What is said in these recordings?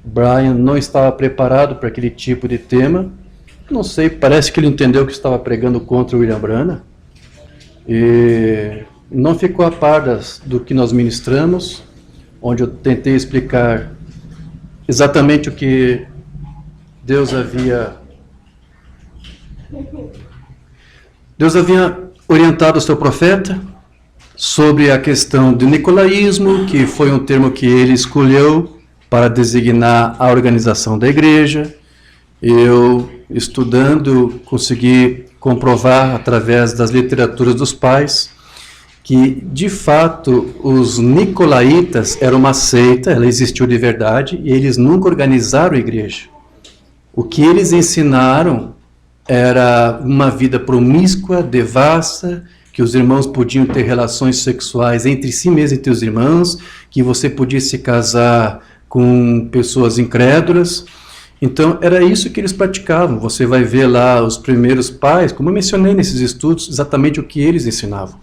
Brian não estava preparado para aquele tipo de tema. Não sei, parece que ele entendeu que estava pregando contra o William Branham e não ficou a par do que nós ministramos, onde eu tentei explicar exatamente o que Deus havia orientado o seu profeta sobre a questão do nicolaísmo, que foi um termo que ele escolheu para designar a organização da igreja. Eu, estudando, consegui comprovar através das literaturas dos pais que, de fato, os nicolaítas eram uma seita, ela existiu de verdade, e eles nunca organizaram a igreja. O que eles ensinaram era uma vida promíscua, devassa, que os irmãos podiam ter relações sexuais entre si mesmos, entre os irmãos, que você podia se casar com pessoas incrédulas. Então, era isso que eles praticavam. Você vai ver lá os primeiros pais, como eu mencionei nesses estudos, exatamente o que eles ensinavam.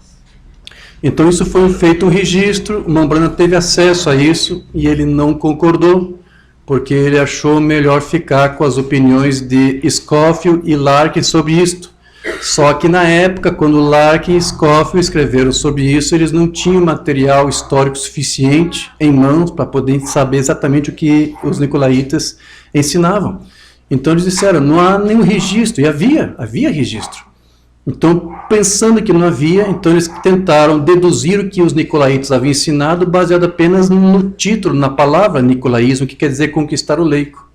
Então, isso foi feito um registro, o irmão Branham teve acesso a isso e ele não concordou, porque ele achou melhor ficar com as opiniões de Scofield e Larkin sobre isto. Só que na época, quando Larkin e Scofield escreveram sobre isso, eles não tinham material histórico suficiente em mãos para poder saber exatamente o que os nicolaítas ensinavam. Então eles disseram, não há nenhum registro, e havia registro. Então, pensando que não havia, então eles tentaram deduzir o que os nicolaítas haviam ensinado, baseado apenas no título, na palavra nicolaísmo, que quer dizer conquistar o leigo.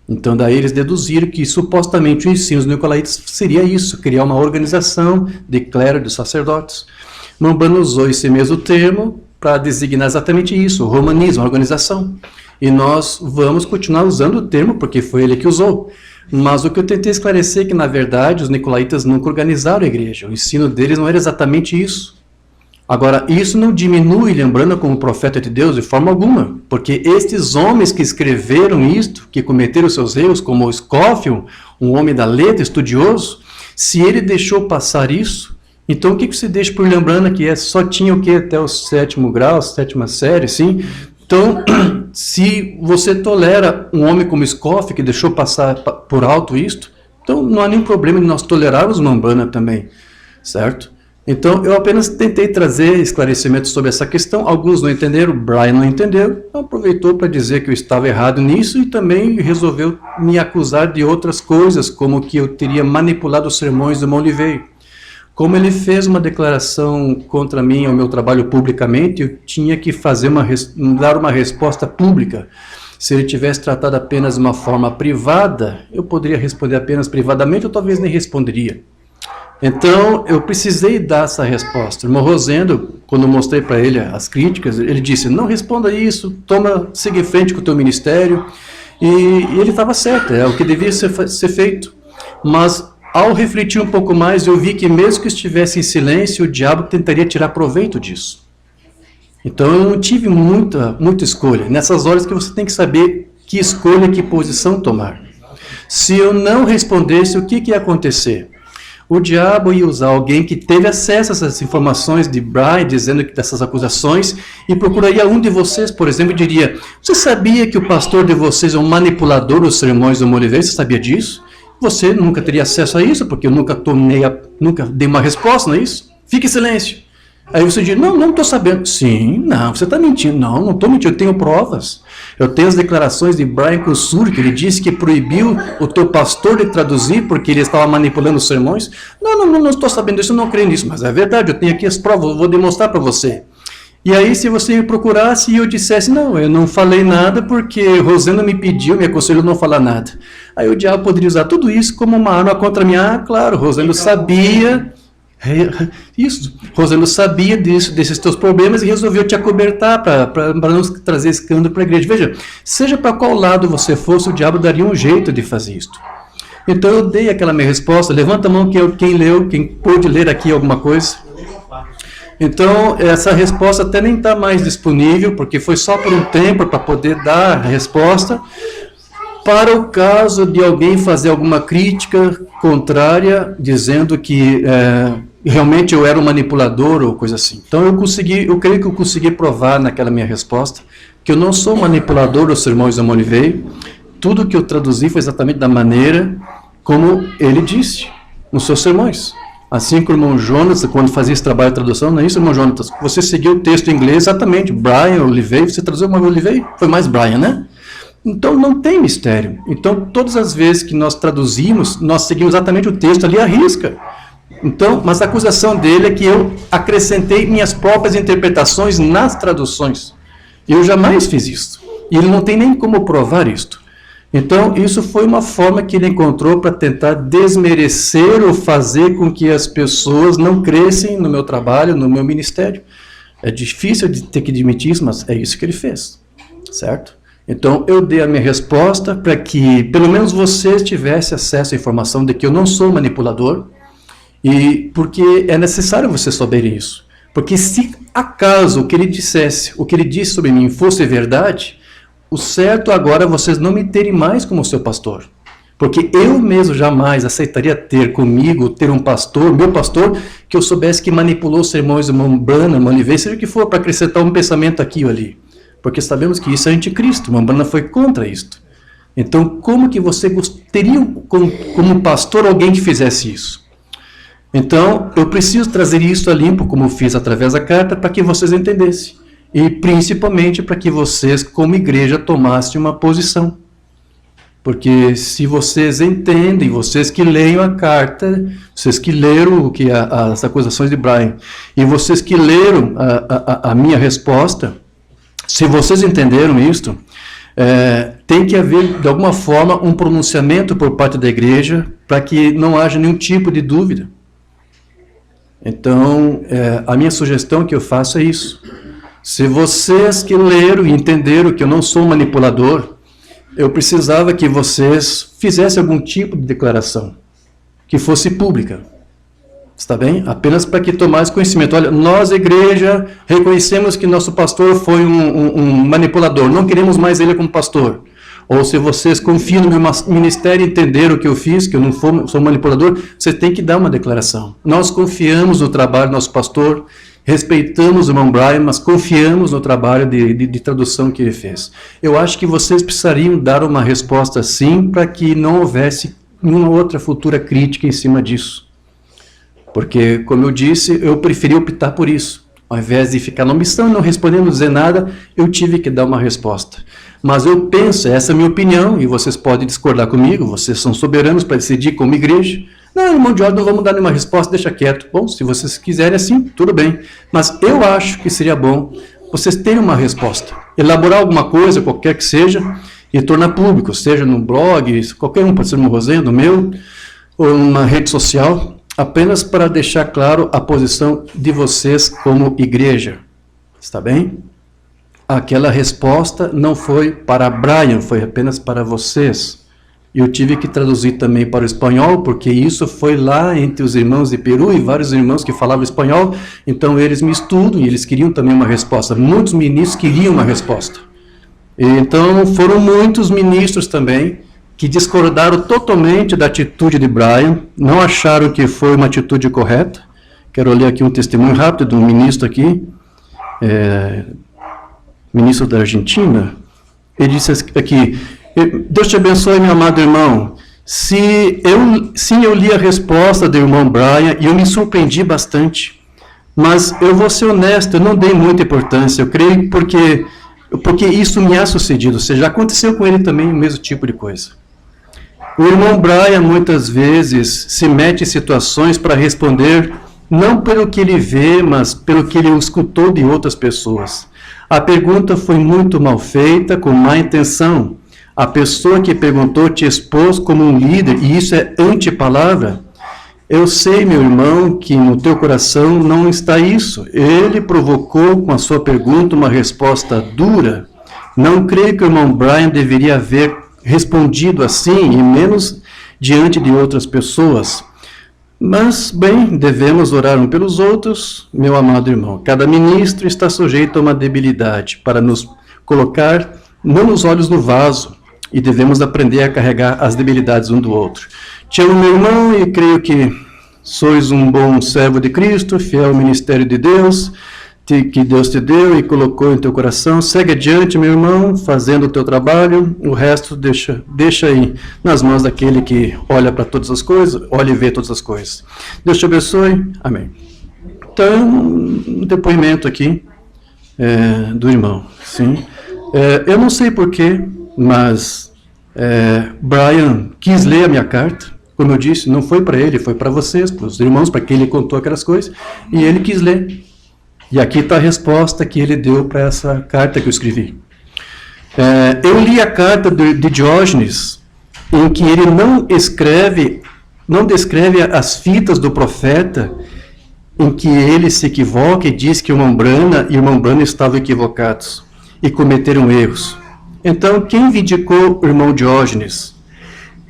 Então, daí eles deduziram que supostamente o ensino dos nicolaítas seria isso, criar uma organização de clero, de sacerdotes. Branham usou esse mesmo termo para designar exatamente isso, o romanismo, a organização. E nós vamos continuar usando o termo, porque foi ele que usou. Mas o que eu tentei esclarecer é que, na verdade, os nicolaítas nunca organizaram a igreja. O ensino deles não era exatamente isso. Agora, isso não diminui William Branham como profeta de Deus de forma alguma, porque estes homens que escreveram isto, que cometeram seus erros, como Scofield, um homem da letra, estudioso, se ele deixou passar isso, então o que você deixa por William Branham, que só tinha o que até o 7º grau, 7ª série, sim? Então, se você tolera um homem como Scofield, que deixou passar por alto isto, então não há nenhum problema de nós tolerarmos William Branham também, certo? Então, eu apenas tentei trazer esclarecimentos sobre essa questão. Alguns não entenderam, Brian não entendeu, então aproveitou para dizer que eu estava errado nisso e também resolveu me acusar de outras coisas, como que eu teria manipulado os sermões do irmão Oliveira. Como ele fez uma declaração contra mim, ao meu trabalho publicamente, eu tinha que dar uma resposta pública. Se ele tivesse tratado apenas de uma forma privada, eu poderia responder apenas privadamente, ou talvez nem responderia. Então, eu precisei dar essa resposta. O irmão Rosendo, quando eu mostrei para ele as críticas, ele disse, não responda isso, siga em frente com o teu ministério. E ele estava certo, é o que devia ser feito. Mas, ao refletir um pouco mais, eu vi que mesmo que estivesse em silêncio, o diabo tentaria tirar proveito disso. Então, eu não tive muita escolha. Nessas horas que você tem que saber que escolha, que posição tomar. Se eu não respondesse, o que ia acontecer? O diabo ia usar alguém que teve acesso a essas informações de Brian, dizendo dessas acusações, e procuraria um de vocês, por exemplo, e diria, você sabia que o pastor de vocês é um manipulador dos sermões do Oliveira? Você sabia disso? Você nunca teria acesso a isso, porque eu nunca dei uma resposta, não é isso? Fique em silêncio. Aí você diz, não estou sabendo. Sim, não, você está mentindo. Não estou mentindo, eu tenho provas. Eu tenho as declarações de Brian Kutsur, que ele disse que proibiu o teu pastor de traduzir porque ele estava manipulando os sermões. Não estou sabendo disso, eu não creio nisso. Mas é verdade, eu tenho aqui as provas, eu vou demonstrar para você. E aí, se você me procurasse e eu dissesse, não, eu não falei nada porque Rosendo me pediu, me aconselhou a não falar nada. Aí o diabo poderia usar tudo isso como uma arma contra mim. Ah, claro, Rosendo sabia... Isso, Rosendo sabia desses teus problemas e resolveu te acobertar para não trazer escândalo para a igreja. Veja, seja para qual lado você fosse, o diabo daria um jeito de fazer isto. Então eu dei aquela minha resposta. Levanta a mão quem pôde ler aqui alguma coisa. Então essa resposta até nem está mais disponível, porque foi só por um tempo para poder dar a resposta. Para o caso de alguém fazer alguma crítica contrária, dizendo que realmente eu era um manipulador ou coisa assim. Então eu creio que eu consegui provar naquela minha resposta que eu não sou manipulador dos sermões do Monivei. Tudo que eu traduzi foi exatamente da maneira como ele disse nos seus sermões. Assim que o irmão Jonas, quando fazia esse trabalho de tradução, não é isso, irmão Jonas? Você seguiu o texto em inglês exatamente. Brian Olivei, você traduziu mais Olivei? Foi mais Brian, né? Então não tem mistério. Então todas as vezes que nós traduzimos, nós seguimos exatamente o texto ali à risca. Então, mas a acusação dele é que eu acrescentei minhas próprias interpretações nas traduções. Eu jamais fiz isso. E ele não tem nem como provar isto. Então, isso foi uma forma que ele encontrou para tentar desmerecer ou fazer com que as pessoas não crescem no meu trabalho, no meu ministério. É difícil de ter que admitir isso, mas é isso que ele fez, certo? Então, eu dei a minha resposta para que, pelo menos vocês tivessem acesso à informação de que eu não sou manipulador, e porque é necessário vocês saberem isso. Porque se acaso o que ele dissesse, o que ele disse sobre mim fosse verdade, o certo agora é vocês não me terem mais como seu pastor. Porque eu mesmo jamais aceitaria ter comigo, ter um pastor, meu pastor, que eu soubesse que manipulou os sermões do Mombrana, Manivei, seja o que for, para acrescentar um pensamento aqui ou ali. Porque sabemos que isso é anticristo, Mombrana foi contra isto. Então, como que você teria como pastor alguém que fizesse isso? Então, eu preciso trazer isso a limpo, como eu fiz através da carta, para que vocês entendessem. E principalmente para que vocês, como igreja, tomassem uma posição. Porque se vocês entendem, vocês que leiam a carta, vocês que leram as acusações de Brian, e vocês que leram a minha resposta, se vocês entenderam isto, tem que haver, de alguma forma, um pronunciamento por parte da igreja para que não haja nenhum tipo de dúvida. Então, a minha sugestão que eu faço é isso. Se vocês que leram e entenderam que eu não sou manipulador, eu precisava que vocês fizessem algum tipo de declaração, que fosse pública. Está bem? Apenas para que tomasse conhecimento. Olha, nós, igreja, reconhecemos que nosso pastor foi um manipulador, não queremos mais ele como pastor. Ou se vocês confiam no meu ministério e entenderam o que eu fiz, que eu não sou manipulador, você tem que dar uma declaração. Nós confiamos no trabalho do nosso pastor, respeitamos o irmão Brian, mas confiamos no trabalho de tradução que ele fez. Eu acho que vocês precisariam dar uma resposta assim para que não houvesse nenhuma outra futura crítica em cima disso. Porque, como eu disse, eu preferi optar por isso. Ao invés de ficar na omissão e não responder, não dizer nada, eu tive que dar uma resposta. Mas eu penso, essa é a minha opinião, e vocês podem discordar comigo, vocês são soberanos para decidir como igreja. Não, irmão Jordan, não vamos dar nenhuma resposta, deixa quieto. Bom, se vocês quiserem assim, tudo bem. Mas eu acho que seria bom vocês terem uma resposta. Elaborar alguma coisa, qualquer que seja, e tornar público, seja no blog, qualquer um, pode ser no Rosenha, no meu, ou numa rede social, apenas para deixar claro a posição de vocês como igreja. Está bem? Aquela resposta não foi para Brian, foi apenas para vocês. Eu tive que traduzir também para o espanhol, porque isso foi lá entre os irmãos de Peru e vários irmãos que falavam espanhol, então eles me estudam e eles queriam também uma resposta. Muitos ministros queriam uma resposta. Então foram muitos ministros também que discordaram totalmente da atitude de Brian, não acharam que foi uma atitude correta. Quero ler aqui um testemunho rápido de um ministro aqui, ministro da Argentina. Ele disse aqui: Deus te abençoe, meu amado irmão. Sim, eu li a resposta do irmão Brian e eu me surpreendi bastante. Mas eu vou ser honesto, eu não dei muita importância. Eu creio porque isso me é sucedido. Ou seja, aconteceu com ele também o mesmo tipo de coisa. O irmão Brian muitas vezes se mete em situações para responder não pelo que ele vê, mas pelo que ele escutou de outras pessoas. A pergunta foi muito mal feita, com má intenção. A pessoa que perguntou te expôs como um líder, e isso é antipalavra. Eu sei, meu irmão, que no teu coração não está isso. Ele provocou com a sua pergunta uma resposta dura. Não creio que o irmão Brian deveria haver respondido assim, e menos diante de outras pessoas. Mas, bem, devemos orar um pelos outros, meu amado irmão. Cada ministro está sujeito a uma debilidade para nos colocar não nos olhos no vaso, e devemos aprender a carregar as debilidades um do outro. Te amo, meu irmão, e creio que sois um bom servo de Cristo, fiel ao ministério de Deus. que Deus te deu e colocou em teu coração. Segue adiante, meu irmão, fazendo o teu trabalho. O resto deixa aí nas mãos daquele que olha para todas as coisas, olha e vê todas as coisas. Deus te abençoe. Amém. Então, um depoimento aqui do irmão. Sim. Eu não sei porquê, mas Brian quis ler a minha carta. Como eu disse, não foi para ele, foi para vocês, para os irmãos, para quem ele contou aquelas coisas, e ele quis ler. E aqui está a resposta que ele deu para essa carta que eu escrevi. Eu li a carta de Diógenes, em que ele não descreve as fitas do profeta, em que ele se equivoca e diz que o irmão Brana e o irmão Brana estavam equivocados e cometeram erros. Então, quem vindicou o irmão Diógenes?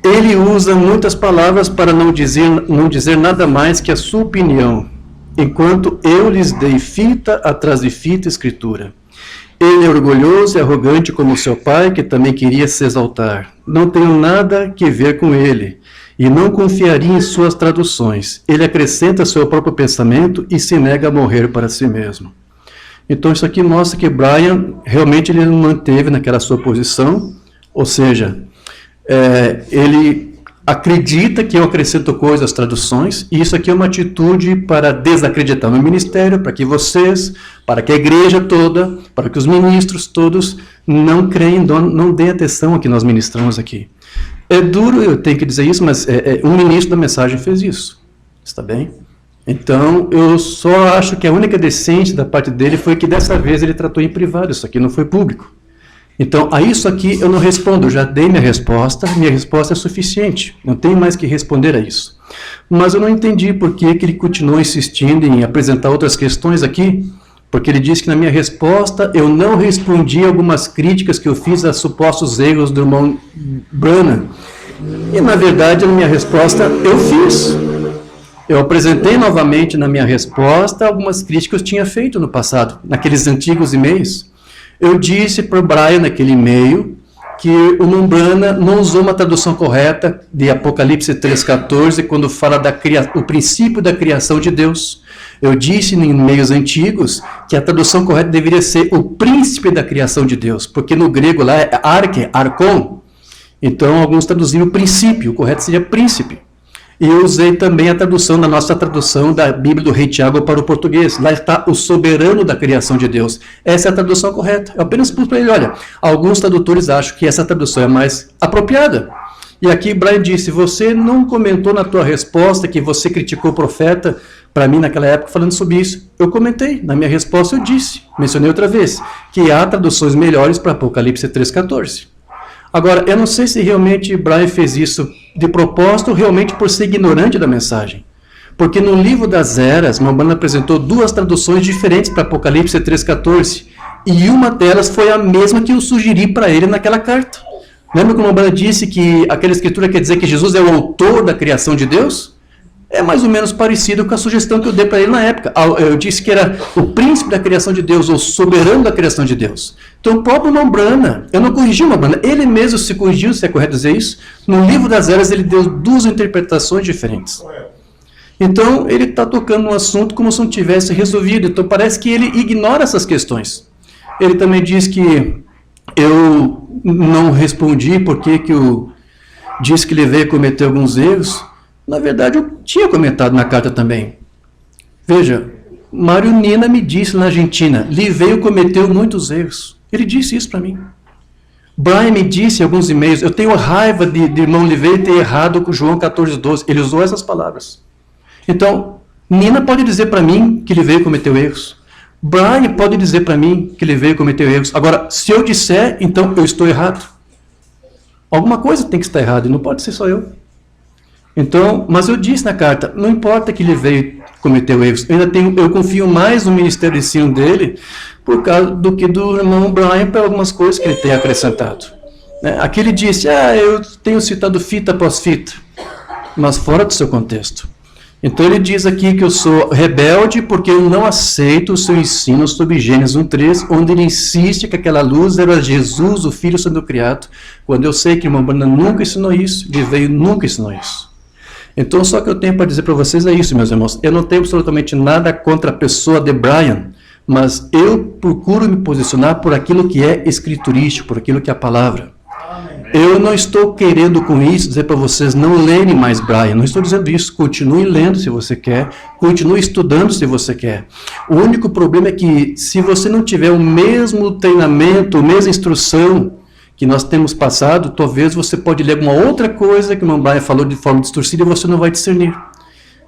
Ele usa muitas palavras para não dizer nada mais que a sua opinião, enquanto eu lhes dei fita atrás de fita escritura. Ele é orgulhoso e arrogante como seu pai, que também queria se exaltar. Não tenho nada que ver com ele, e não confiaria em suas traduções. Ele acrescenta seu próprio pensamento e se nega a morrer para si mesmo. Então isso aqui mostra que Brian realmente ele não manteve naquela sua posição, ou seja, ele acredita que eu acrescento coisas às traduções, e isso aqui é uma atitude para desacreditar o meu ministério, para que vocês, para que a igreja toda, para que os ministros todos não creem, não deem atenção ao que nós ministramos aqui. É duro, eu tenho que dizer isso, mas um ministro da mensagem fez isso, está bem? Então, eu só acho que a única decente da parte dele foi que dessa vez ele tratou em privado, isso aqui não foi público. Então, a isso aqui eu não respondo, eu já dei minha resposta é suficiente, não tenho mais que responder a isso. Mas eu não entendi por que ele continuou insistindo em apresentar outras questões aqui, porque ele disse que na minha resposta eu não respondi algumas críticas que eu fiz a supostos erros do irmão Branham. E, na verdade, na minha resposta eu fiz. Eu apresentei novamente na minha resposta algumas críticas que eu tinha feito no passado, naqueles antigos e-mails. Eu disse para o Brian naquele e-mail que o Numbrana não usou uma tradução correta de Apocalipse 3,14 quando fala o princípio da criação de Deus. Eu disse em e-mails antigos que a tradução correta deveria ser o príncipe da criação de Deus, porque no grego lá é archon. Então alguns traduziram o princípio, o correto seria príncipe. E eu usei também a tradução, da nossa tradução da Bíblia do Rei Tiago para o português. Lá está o soberano da criação de Deus. Essa é a tradução correta. Eu apenas pus para ele, olha, alguns tradutores acham que essa tradução é mais apropriada. E aqui Brian disse, você não comentou na tua resposta que você criticou o profeta para mim naquela época falando sobre isso. Eu comentei, na minha resposta eu disse, mencionei outra vez, que há traduções melhores para Apocalipse 3,14. Agora, eu não sei se realmente Brian fez isso de propósito ou realmente por ser ignorante da mensagem. Porque no livro das Eras, Mambana apresentou duas traduções diferentes para Apocalipse 3,14. E uma delas foi a mesma que eu sugeri para ele naquela carta. Lembra que o Mambana disse que aquela escritura quer dizer que Jesus é o autor da criação de Deus? É mais ou menos parecido com a sugestão que eu dei para ele na época. Eu disse que era o príncipe da criação de Deus, ou soberano da criação de Deus. Então o próprio Mambrana, eu não corrigi o Mambrana, ele mesmo se corrigiu, se é correto dizer isso. No livro das Eras ele deu duas interpretações diferentes. Então ele está tocando um assunto como se não tivesse resolvido. Então parece que ele ignora essas questões. Ele também diz que eu não respondi porque que eu disse que ele veio cometer alguns erros. Na verdade, eu tinha comentado na carta também. Veja, Mário Nina me disse na Argentina, Liveio cometeu muitos erros. Ele disse isso para mim. Brian me disse em alguns e-mails, eu tenho raiva de irmão Liveio ter errado com João 14,12. Ele usou essas palavras. Então, Nina pode dizer para mim que Liveio cometeu erros. Brian pode dizer para mim que Liveio cometeu erros. Agora, se eu disser, então eu estou errado. Alguma coisa tem que estar errada, e não pode ser só eu. Então, mas eu disse na carta, não importa que ele veio cometer erros, eu confio mais no ministério de ensino dele por causa do que do irmão Brian para algumas coisas que ele tem acrescentado. Aqui ele disse, eu tenho citado fita após fita, mas fora do seu contexto. Então ele diz aqui que eu sou rebelde porque eu não aceito o seu ensino sobre Gênesis 1,3, onde ele insiste que aquela luz era Jesus, o Filho sendo criado, quando eu sei que o irmão Brian nunca ensinou isso, ele veio nunca ensinou isso. Então, só que eu tenho para dizer para vocês é isso, meus irmãos. Eu não tenho absolutamente nada contra a pessoa de Brian, mas eu procuro me posicionar por aquilo que é escriturístico, por aquilo que é a palavra. Eu não estou querendo com isso dizer para vocês não lerem mais Brian, não estou dizendo isso. Continue lendo se você quer, continue estudando se você quer. O único problema é que se você não tiver o mesmo treinamento, a mesma instrução que nós temos passado, talvez você pode ler alguma outra coisa que o irmão Brian falou de forma distorcida e você não vai discernir.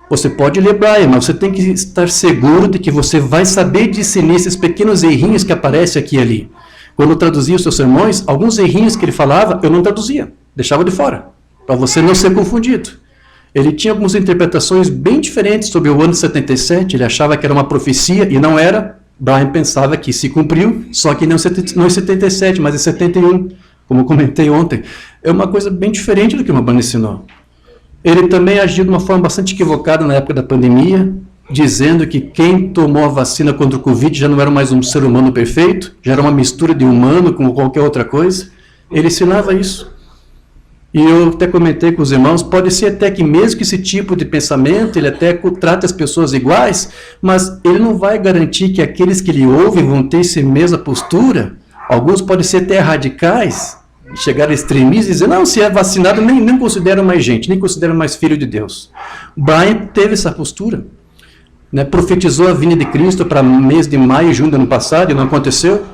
Você pode ler Brian, mas você tem que estar seguro de que você vai saber discernir esses pequenos errinhos que aparecem aqui e ali. Quando eu traduzia os seus sermões, alguns errinhos que ele falava, eu não traduzia, deixava de fora, para você não ser confundido. Ele tinha algumas interpretações bem diferentes sobre o ano de 77, ele achava que era uma profecia e não era. Brian pensava que se cumpriu, só que não em 77, mas em 71, como eu comentei ontem. É uma coisa bem diferente do que o Brian ensinou. Ele também agiu de uma forma bastante equivocada na época da pandemia, dizendo que quem tomou a vacina contra o Covid já não era mais um ser humano perfeito, já era uma mistura de humano com qualquer outra coisa. Ele ensinava isso. E eu até comentei com os irmãos, pode ser até que mesmo que esse tipo de pensamento, ele até trata as pessoas iguais, mas ele não vai garantir que aqueles que lhe ouvem vão ter essa mesma postura. Alguns podem ser até radicais, chegar a extremistas e dizer, não, se é vacinado, nem considero mais gente, nem considero mais filho de Deus. Brian teve essa postura. Profetizou a vinda de Cristo para mês de maio e junho do ano passado e não aconteceu.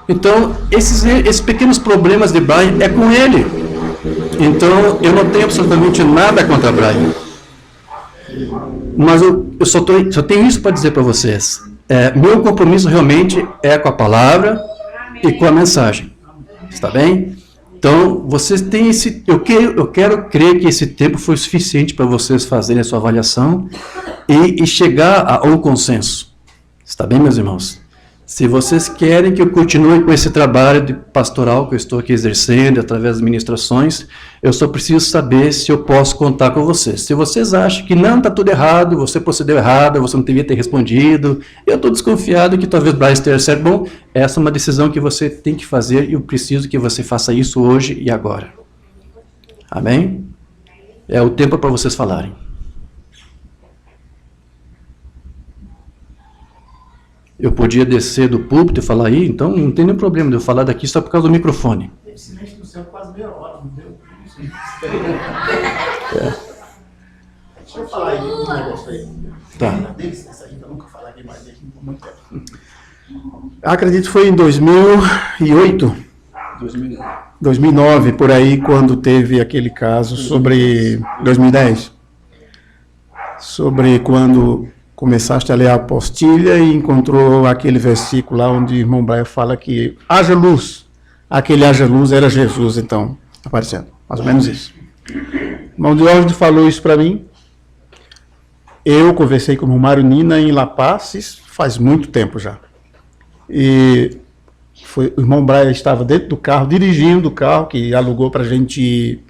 Então, esses pequenos problemas de Brian é com ele. Então, eu não tenho absolutamente nada contra Brian. Mas eu só tenho isso para dizer para vocês. Meu compromisso realmente é com a palavra e com a mensagem. Está bem? Então, vocês têm esse... Eu quero crer que esse tempo foi suficiente para vocês fazerem a sua avaliação e chegar a um consenso. Está bem, meus irmãos? Se vocês querem que eu continue com esse trabalho de pastoral que eu estou aqui exercendo, através das ministrações, eu só preciso saber se eu posso contar com vocês. Se vocês acham que não, está tudo errado, você procedeu errado, você não devia ter respondido, eu estou desconfiado que talvez Brian esteja certo. Bom, essa é uma decisão que você tem que fazer e eu preciso que você faça isso hoje e agora. Amém? É o tempo para vocês falarem. Eu podia descer do púlpito e falar aí, então não tem nenhum problema de eu falar daqui só por causa do microfone. Teve silêncio no céu quase meia hora, não deu? Deixa eu falar aí um negócio aí. Tá. Essa aí eu nunca falarei mais dele por muito tempo. Acredito que foi em 2008, 2009, por aí, quando teve aquele caso sobre 2010, sobre quando começaste a ler a apostilha e encontrou aquele versículo lá onde o irmão Brian fala que haja luz. Aquele haja luz era Jesus, então, aparecendo. Mais ou menos isso. O irmão Diógenes falou isso para mim. Eu conversei com o irmão Mário Nina em La Paz, isso faz muito tempo já. E o irmão Brian estava dentro do carro, dirigindo o carro, que alugou para a gente ir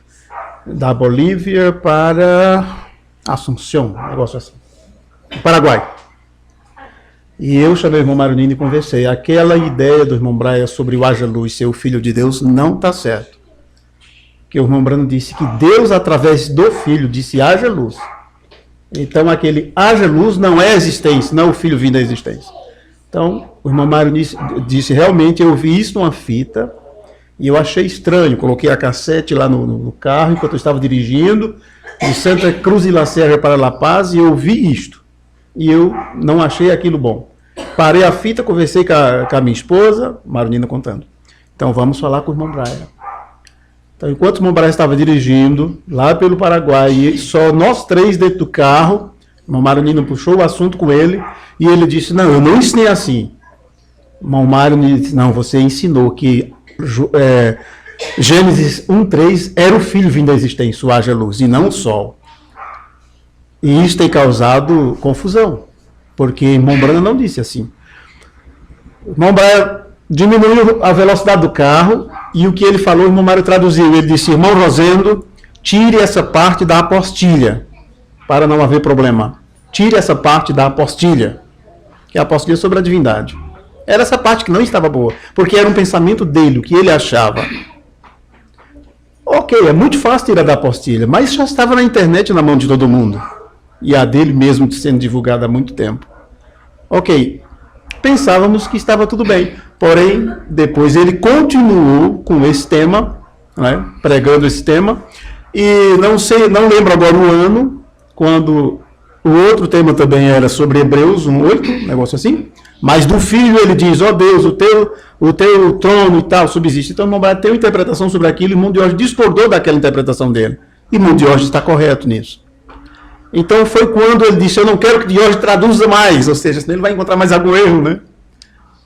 da Bolívia para Assunção, um negócio assim. Paraguai. E eu chamei o irmão Maronini e conversei. Aquela ideia do irmão Brian sobre o haja luz ser o filho de Deus não está certo. Que o irmão Brano disse que Deus, através do filho, disse haja luz. Então aquele haja luz não é existência, não é o filho vindo da existência. Então o irmão Maronini disse, realmente eu vi isso numa fita e eu achei estranho. Coloquei a cassete lá no carro enquanto eu estava dirigindo de Santa Cruz de la Serra para La Paz e eu vi isto. E eu não achei aquilo bom. Parei a fita, conversei com a minha esposa, Maronina contando. Então vamos falar com o irmão Brian. Então enquanto o irmão Brian estava dirigindo, lá pelo Paraguai, e só nós três dentro do carro, o irmão Maronina puxou o assunto com ele, e ele disse, não, eu não ensinei assim. O irmão Maronina disse, não, você ensinou que Gênesis 1:3 era o filho vindo da existência, o haja luz, e não o sol. E isso tem causado confusão, porque irmão Brana não disse assim. O irmão Brana diminuiu a velocidade do carro e o que ele falou, o irmão Mário traduziu. Ele disse, irmão Rosendo, tire essa parte da apostilha, para não haver problema. Tire essa parte da apostilha, que é a apostilha sobre a divindade. Era essa parte que não estava boa, porque era um pensamento dele, o que ele achava. Ok, é muito fácil tirar da apostilha, mas já estava na internet na mão de todo mundo. E a dele mesmo sendo divulgada há muito tempo. Ok, pensávamos que estava tudo bem. Porém, depois ele continuou com esse tema, né, pregando esse tema, e não lembro agora o ano, quando o outro tema também era sobre Hebreus 1:8, um negócio assim, mas do filho ele diz, ó Deus, o teu trono e tal subsiste. Então, o irmão Braga tem uma interpretação sobre aquilo, e o irmão Diógenes discordou daquela interpretação dele. E o irmão Diógenes está correto nisso. Então, foi quando ele disse, eu não quero que Diógenes traduza mais, ou seja, senão ele vai encontrar mais algum erro, né?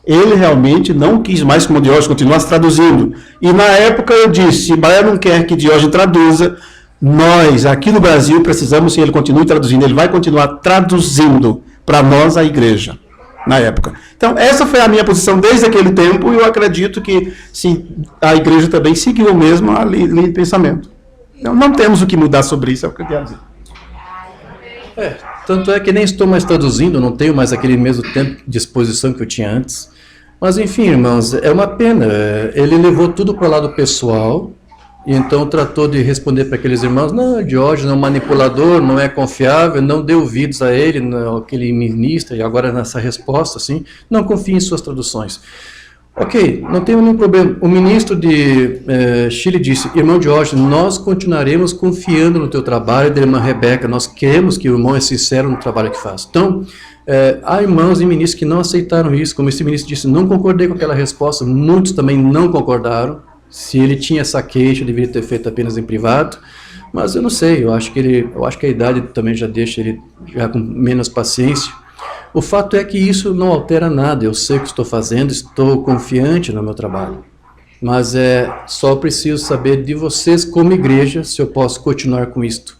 Ele realmente não quis mais que o Diógenes continuasse traduzindo. E na época eu disse, se Braga não quer que Diógenes traduza, nós, aqui no Brasil, precisamos que ele continue traduzindo. Ele vai continuar traduzindo para nós, a igreja, na época. Então, essa foi a minha posição desde aquele tempo, e eu acredito que a igreja também seguiu a mesma linha de pensamento. Então, não temos o que mudar sobre isso, é o que eu quero dizer. Tanto é que nem estou mais traduzindo, não tenho mais aquele mesmo tempo de exposição que eu tinha antes. Mas, enfim, irmãos, é uma pena. Ele levou tudo para o lado pessoal, e então tratou de responder para aqueles irmãos, não, Diógenes é um manipulador, não é confiável, não dê ouvidos a ele, não, aquele ministro, e agora nessa resposta, assim, não confie em suas traduções. Ok, não tem nenhum problema. O ministro de Chile disse, irmão Diógenes, nós continuaremos confiando no teu trabalho, da irmã Rebeca, nós queremos que o irmão é sincero no trabalho que faz. Então, há irmãos e ministros que não aceitaram isso, como esse ministro disse, não concordei com aquela resposta, muitos também não concordaram. Se ele tinha essa queixa, deveria ter feito apenas em privado, mas eu não sei, eu acho que a idade também já deixa ele já com menos paciência. O fato é que isso não altera nada, eu sei o que estou fazendo, estou confiante no meu trabalho, mas só preciso saber de vocês como igreja se eu posso continuar com isto.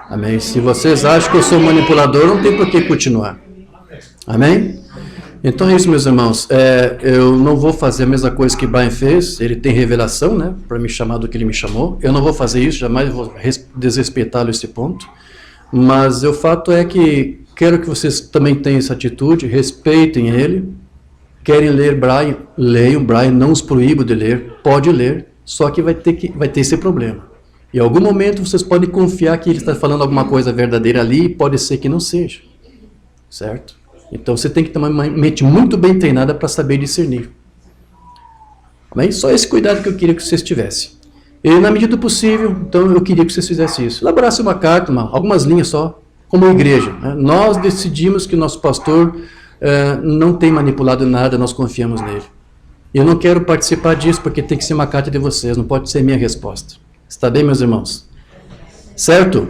Amém? Se vocês acham que eu sou manipulador, não tem por que continuar. Amém? Então é isso, meus irmãos. Eu não vou fazer a mesma coisa que Brian fez. Ele tem revelação, né, para me chamar do que ele me chamou. Eu não vou fazer isso, jamais vou desrespeitá-lo nesse ponto. Mas o fato é que quero que vocês também tenham essa atitude, respeitem ele. Querem ler Brian? Leiam Brian, não os proíbo de ler. Pode ler, só que vai ter esse problema. Em algum momento vocês podem confiar que ele está falando alguma coisa verdadeira ali, e pode ser que não seja. Certo? Então você tem que ter uma mente muito bem treinada para saber discernir. Amém? Só esse cuidado que eu queria que vocês tivessem. E na medida do possível, então eu queria que vocês fizessem isso. Elaborassem uma carta, algumas linhas só, como igreja. Né? Nós decidimos que o nosso pastor não tem manipulado nada, nós confiamos nele. E eu não quero participar disso porque tem que ser uma carta de vocês, não pode ser minha resposta. Está bem, meus irmãos? Certo?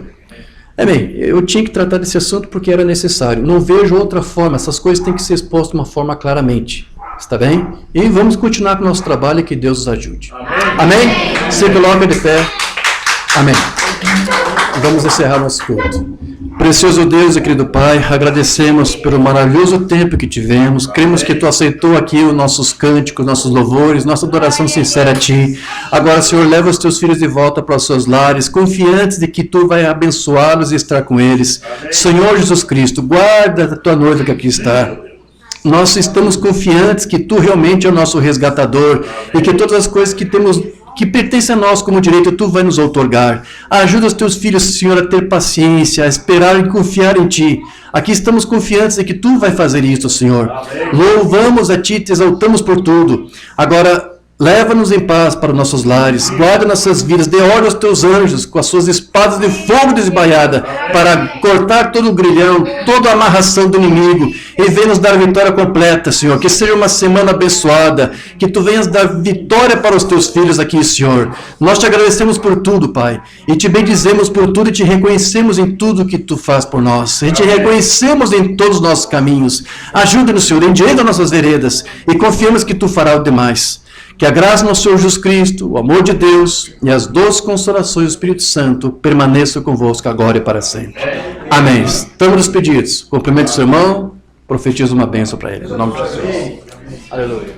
Bem, eu tinha que tratar desse assunto porque era necessário. Não vejo outra forma, essas coisas têm que ser expostas de uma forma claramente. Está bem? E vamos continuar com o nosso trabalho e que Deus nos ajude. Amém? Se coloca de pé. Amém. Vamos encerrar nosso culto. Precioso Deus e querido Pai, agradecemos pelo maravilhoso tempo que tivemos. Cremos que Tu aceitou aqui os nossos cânticos, nossos louvores, nossa adoração sincera a Ti. Agora, Senhor, leva os Teus filhos de volta para os seus lares, confiantes de que Tu vai abençoá-los e estar com eles. Senhor Jesus Cristo, guarda a Tua noiva que aqui está. Nós estamos confiantes que Tu realmente é o nosso resgatador e que todas as coisas que pertence a nós como direito, Tu vai nos outorgar. Ajuda os Teus filhos, Senhor, a ter paciência, a esperar e confiar em Ti. Aqui estamos confiantes de que Tu vai fazer isso, Senhor. Louvamos a Ti, Te exaltamos por tudo. Agora, leva-nos em paz para nossos lares, guarda nossas vidas, dê ordem aos Teus anjos com as suas espadas de fogo desembaiada para cortar todo o grilhão, toda a amarração do inimigo e venha nos dar vitória completa, Senhor. Que seja uma semana abençoada, que Tu venhas dar vitória para os Teus filhos aqui, Senhor. Nós Te agradecemos por tudo, Pai, e Te bendizemos por tudo e Te reconhecemos em tudo que Tu faz por nós. E Te reconhecemos em todos os nossos caminhos. Ajuda-nos, Senhor, endireita nossas veredas e confiamos que Tu farás o demais. Que a graça do nosso Senhor Jesus Cristo, o amor de Deus e as doces consolações do Espírito Santo permaneçam convosco agora e para sempre. Amém. Estamos despedidos. Cumprimento o seu irmão, profetizo uma bênção para ele. Em nome de Jesus. Aleluia.